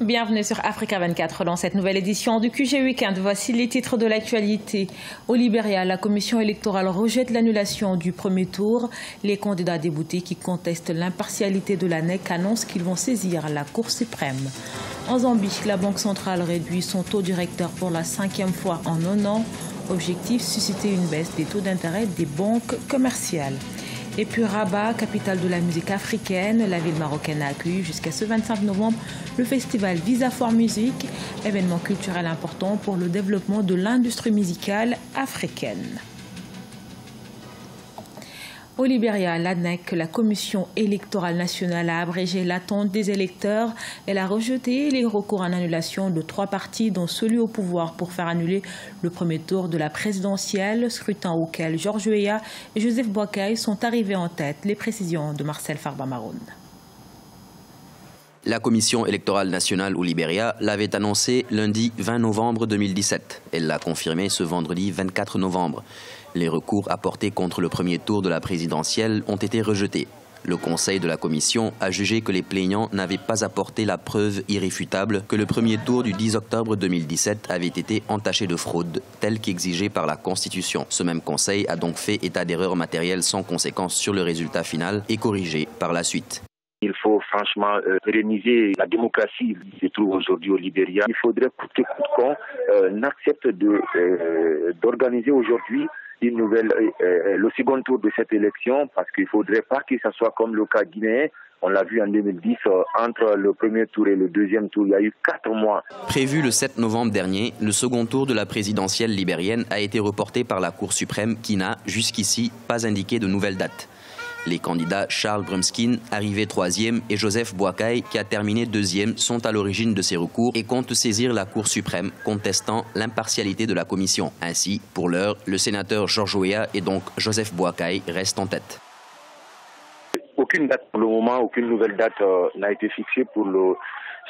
Bienvenue sur Africa 24 dans cette nouvelle édition du QG Weekend. Voici les titres de l'actualité. Au Libéria, la commission électorale rejette l'annulation du premier tour. Les candidats déboutés qui contestent l'impartialité de l'ANEC annoncent qu'ils vont saisir la Cour suprême. En Zambie, la Banque centrale réduit son taux directeur pour la 5e fois en 1 an. Objectif, susciter une baisse des taux d'intérêt des banques commerciales. Et puis Rabat, capitale de la musique africaine, la ville marocaine a accueilli jusqu'à ce 25 novembre le festival Visa for Music, événement culturel important pour le développement de l'industrie musicale africaine. Au Libéria, l'ANEC, la Commission électorale nationale, a abrégé l'attente des électeurs. Elle a rejeté les recours en annulation de 3 partis, dont celui au pouvoir pour faire annuler le premier tour de la présidentielle, scrutin auquel Georges Weah et Joseph Boakai sont arrivés en tête. Les précisions de Marcel Farba-Maroun. La Commission électorale nationale au Libéria l'avait annoncé lundi 20 novembre 2017. Elle l'a confirmé ce vendredi 24 novembre. Les recours apportés contre le premier tour de la présidentielle ont été rejetés. Le conseil de la commission a jugé que les plaignants n'avaient pas apporté la preuve irréfutable que le premier tour du 10 octobre 2017 avait été entaché de fraude, tel qu'exigé par la Constitution. Ce même conseil a donc fait état d'erreurs matérielles sans conséquence sur le résultat final et corrigé par la suite. Il faut franchement pérenniser la démocratie qui se trouve aujourd'hui au Libéria. Il faudrait coûte que coûte qu'on accepte d'organiser aujourd'hui une nouvelle, le second tour de cette élection, parce qu'il ne faudrait pas que ça soit comme le cas guinéen. On l'a vu en 2010, entre le premier tour et le deuxième tour, il y a eu 4 mois. Prévu le 7 novembre dernier, le second tour de la présidentielle libérienne a été reporté par la Cour suprême qui n'a, jusqu'ici, pas indiqué de nouvelle date. Les candidats Charles Brumskin, arrivé 3e, et Joseph Boakai, qui a terminé 2e, sont à l'origine de ces recours et comptent saisir la Cour suprême, contestant l'impartialité de la commission. Ainsi, pour l'heure, le sénateur Georges Weah et donc Joseph Boakai restent en tête. Aucune date pour le moment, aucune nouvelle date n'a été fixée pour le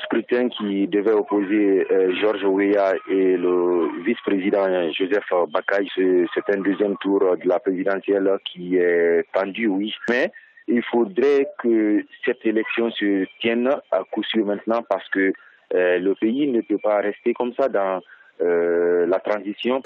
scrutin qui devait opposer Georges Weah et le vice-président Joseph Boakai. C'est un deuxième tour de la présidentielle qui est tendu, oui. Mais il faudrait que cette élection se tienne à coup sûr maintenant parce que le pays ne peut pas rester comme ça dans la transition.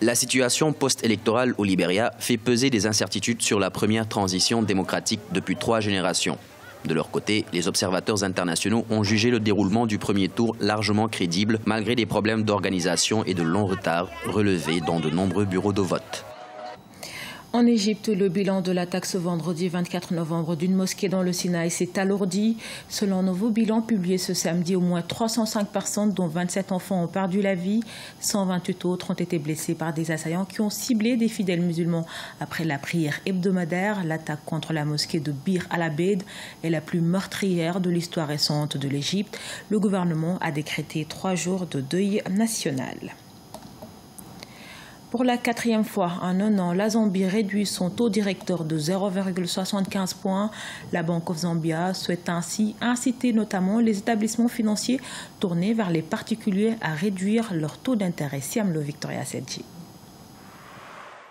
La situation post-électorale au Libéria fait peser des incertitudes sur la première transition démocratique depuis 3 générations. De leur côté, les observateurs internationaux ont jugé le déroulement du premier tour largement crédible, malgré des problèmes d'organisation et de longs retards relevés dans de nombreux bureaux de vote. En Égypte, le bilan de l'attaque ce vendredi 24 novembre d'une mosquée dans le Sinaï s'est alourdi. Selon un nouveau bilan publié ce samedi, au moins 305 personnes, dont 27 enfants, ont perdu la vie. 128 autres ont été blessés par des assaillants qui ont ciblé des fidèles musulmans. Après la prière hebdomadaire, l'attaque contre la mosquée de Bir al-Abed est la plus meurtrière de l'histoire récente de l'Égypte. Le gouvernement a décrété 3 jours de deuil national. Pour la 4e fois en 1 an, la Zambie réduit son taux directeur de 0,75 points. La Banque of Zambia souhaite ainsi inciter notamment les établissements financiers tournés vers les particuliers à réduire leur taux d'intérêt. Siamlo Victoria Sedji.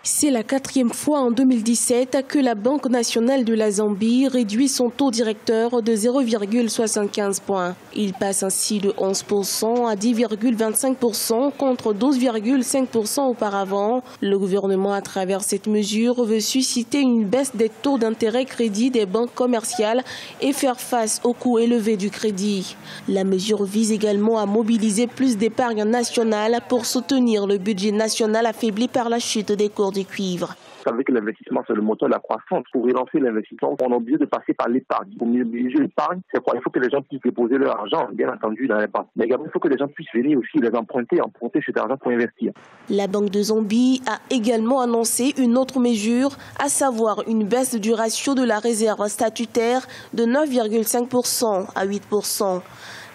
C'est la 4e fois en 2017 que la Banque nationale de la Zambie réduit son taux directeur de 0,75 points. Il passe ainsi de 11% à 10,25% contre 12,5% auparavant. Le gouvernement, à travers cette mesure, veut susciter une baisse des taux d'intérêt crédit des banques commerciales et faire face aux coûts élevés du crédit. La mesure vise également à mobiliser plus d'épargne nationale pour soutenir le budget national affaibli par la chute des cours du cuivre. Vous savez que l'investissement, c'est le moteur de la croissance. Pour relancer l'investissement, on est obligé de passer par l'épargne. Pour mobiliser l'épargne, c'est quoi? Il faut que les gens puissent déposer leur argent, bien entendu, dans les banques. Mais également, il faut que les gens puissent venir aussi les emprunter cet argent pour investir. La Banque de Zambie a également annoncé une autre mesure, à savoir une baisse du ratio de la réserve statutaire de 9,5% à 8%.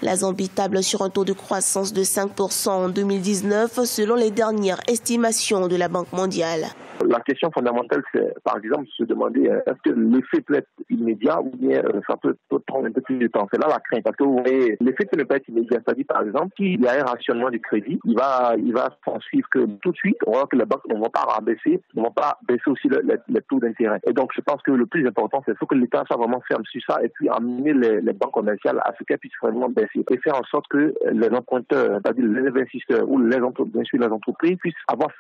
La Zambie table sur un taux de croissance de 5% en 2019 selon les dernières estimations de la Banque mondiale. La question fondamentale, c'est par exemple se demander est-ce que l'effet peut être immédiat ou bien ça peut prendre un peu plus de temps. C'est là la crainte, parce que vous voyez, l'effet peut ne pas être immédiat. C'est-à-dire par exemple, s'il y a un rationnement du crédit, il va s'en suivre que tout de suite, on voit que les banques ne vont pas rabaisser, ne vont pas baisser aussi les taux d'intérêt. Et donc je pense que le plus important, c'est qu'il faut que l'État soit vraiment ferme sur ça et puis amener les banques commerciales à ce qu'elles puissent vraiment baisser et faire en sorte que les emprunteurs, c'est-à-dire les investisseurs ou les entreprises puissent avoir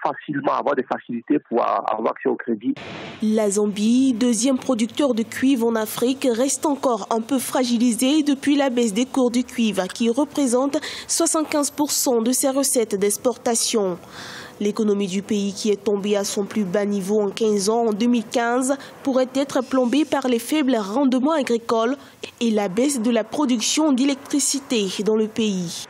des facilités pour avoir accès au crédit. La Zambie, deuxième producteur de cuivre en Afrique, reste encore un peu fragilisée depuis la baisse des cours du cuivre qui représente 75% de ses recettes d'exportation. L'économie du pays, qui est tombée à son plus bas niveau en 15 ans en 2015, pourrait être plombée par les faibles rendements agricoles et la baisse de la production d'électricité dans le pays.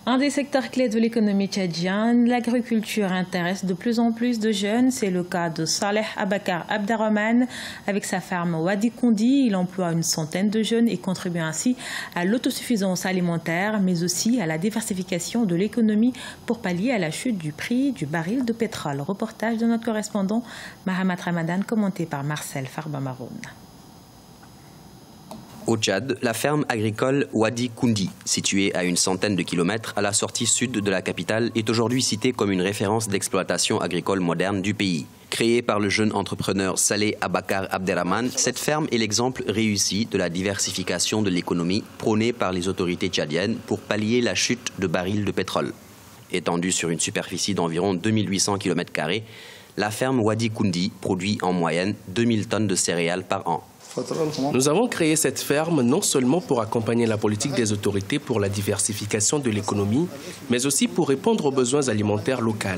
Un des secteurs clés de l'économie tchadienne, l'agriculture intéresse de plus en plus de jeunes. C'est le cas de Saleh Abakar Abderrahmane. Avec sa ferme Wadi Kondi, il emploie une centaine de jeunes et contribue ainsi à l'autosuffisance alimentaire, mais aussi à la diversification de l'économie pour pallier à la chute du prix du baril de pétrole. Reportage de notre correspondant Mahamat Ramadan, commenté par Marcel Farbamaroun. Au Tchad, la ferme agricole Wadi Kondi, située à une centaine de kilomètres à la sortie sud de la capitale, est aujourd'hui citée comme une référence d'exploitation agricole moderne du pays. Créée par le jeune entrepreneur Saleh Abakar Abderrahmane, cette ferme est l'exemple réussi de la diversification de l'économie prônée par les autorités tchadiennes pour pallier la chute de barils de pétrole. Étendue sur une superficie d'environ 2800 km², la ferme Wadi Kondi produit en moyenne 2000 tonnes de céréales par an. Nous avons créé cette ferme non seulement pour accompagner la politique des autorités pour la diversification de l'économie, mais aussi pour répondre aux besoins alimentaires locaux.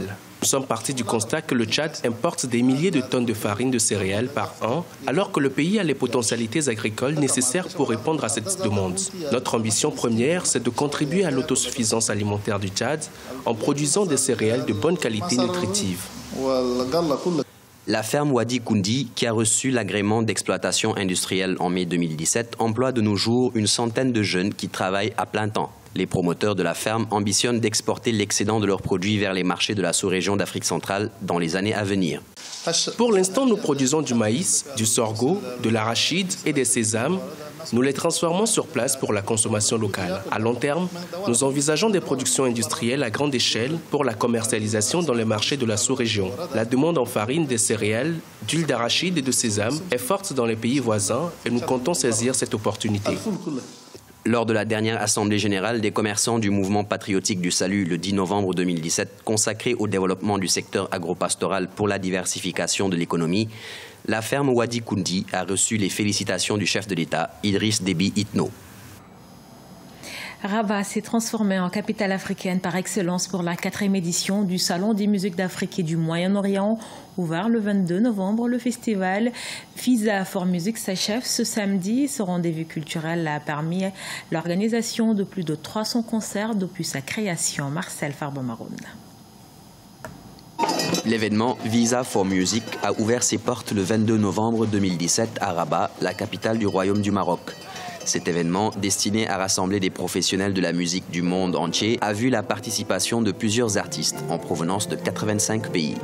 Nous sommes partis du constat que le Tchad importe des milliers de tonnes de farine de céréales par an, alors que le pays a les potentialités agricoles nécessaires pour répondre à cette demande. Notre ambition première, c'est de contribuer à l'autosuffisance alimentaire du Tchad en produisant des céréales de bonne qualité nutritive. La ferme Wadi Kondi, qui a reçu l'agrément d'exploitation industrielle en mai 2017, emploie de nos jours une centaine de jeunes qui travaillent à plein temps. Les promoteurs de la ferme ambitionnent d'exporter l'excédent de leurs produits vers les marchés de la sous-région d'Afrique centrale dans les années à venir. Pour l'instant, nous produisons du maïs, du sorgho, de l'arachide et des sésames. Nous les transformons sur place pour la consommation locale. À long terme, nous envisageons des productions industrielles à grande échelle pour la commercialisation dans les marchés de la sous-région. La demande en farine, des céréales, d'huile d'arachide et de sésame est forte dans les pays voisins et nous comptons saisir cette opportunité. Lors de la dernière Assemblée générale des commerçants du mouvement patriotique du salut le 10 novembre 2017, consacrée au développement du secteur agropastoral pour la diversification de l'économie, la ferme Wadi Kondi a reçu les félicitations du chef de l'État, Idriss Déby Itno. Rabat s'est transformé en capitale africaine par excellence pour la 4e édition du Salon des musiques d'Afrique et du Moyen-Orient. Ouvert le 22 novembre, le festival Visa for Music s'achève ce samedi. Ce rendez-vous culturel a permis l'organisation de plus de 300 concerts depuis sa création. Marcel Farbamaroun. L'événement Visa for Music a ouvert ses portes le 22 novembre 2017 à Rabat, la capitale du Royaume du Maroc. Cet événement, destiné à rassembler des professionnels de la musique du monde entier, a vu la participation de plusieurs artistes en provenance de 85 pays.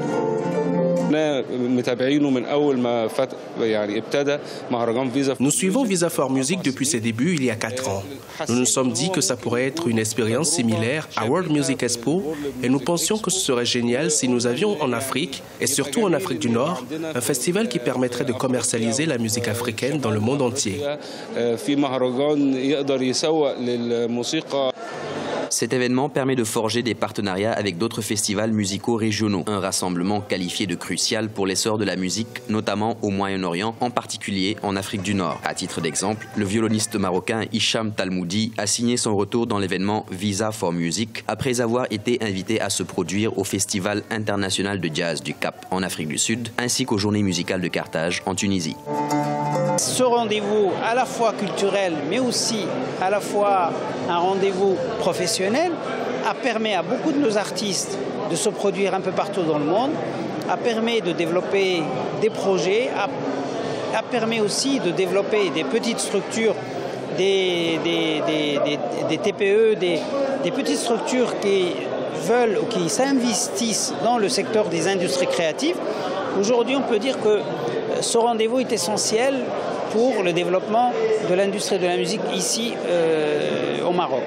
Nous suivons Visa for Music depuis ses débuts il y a 4 ans. Nous nous sommes dit que ça pourrait être une expérience similaire à World Music Expo et nous pensions que ce serait génial si nous avions en Afrique, et surtout en Afrique du Nord, un festival qui permettrait de commercialiser la musique africaine dans le monde entier. Cet événement permet de forger des partenariats avec d'autres festivals musicaux régionaux. Un rassemblement qualifié de crucial pour l'essor de la musique, notamment au Moyen-Orient, en particulier en Afrique du Nord. À titre d'exemple, le violoniste marocain Hicham Talmoudi a signé son retour dans l'événement Visa for Music après avoir été invité à se produire au Festival international de jazz du Cap en Afrique du Sud, ainsi qu'aux Journées musicales de Carthage en Tunisie. Ce rendez-vous à la fois culturel, mais aussi à la fois un rendez-vous professionnel, a permis à beaucoup de nos artistes de se produire un peu partout dans le monde, a permis de développer des projets, a permis aussi de développer des petites structures, des TPE, des petites structures qui veulent ou qui s'investissent dans le secteur des industries créatives. Aujourd'hui, on peut dire que ce rendez-vous est essentiel pour le développement de l'industrie de la musique ici au Maroc.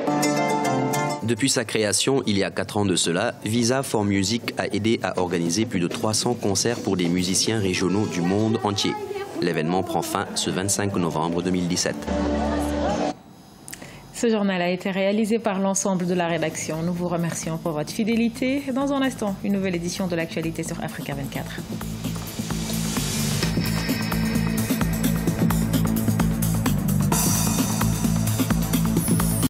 Depuis sa création, il y a 4 ans de cela, Visa for Music a aidé à organiser plus de 300 concerts pour des musiciens régionaux du monde entier. L'événement prend fin ce 25 novembre 2017. Ce journal a été réalisé par l'ensemble de la rédaction. Nous vous remercions pour votre fidélité. Dans un instant, une nouvelle édition de l'actualité sur Africa 24.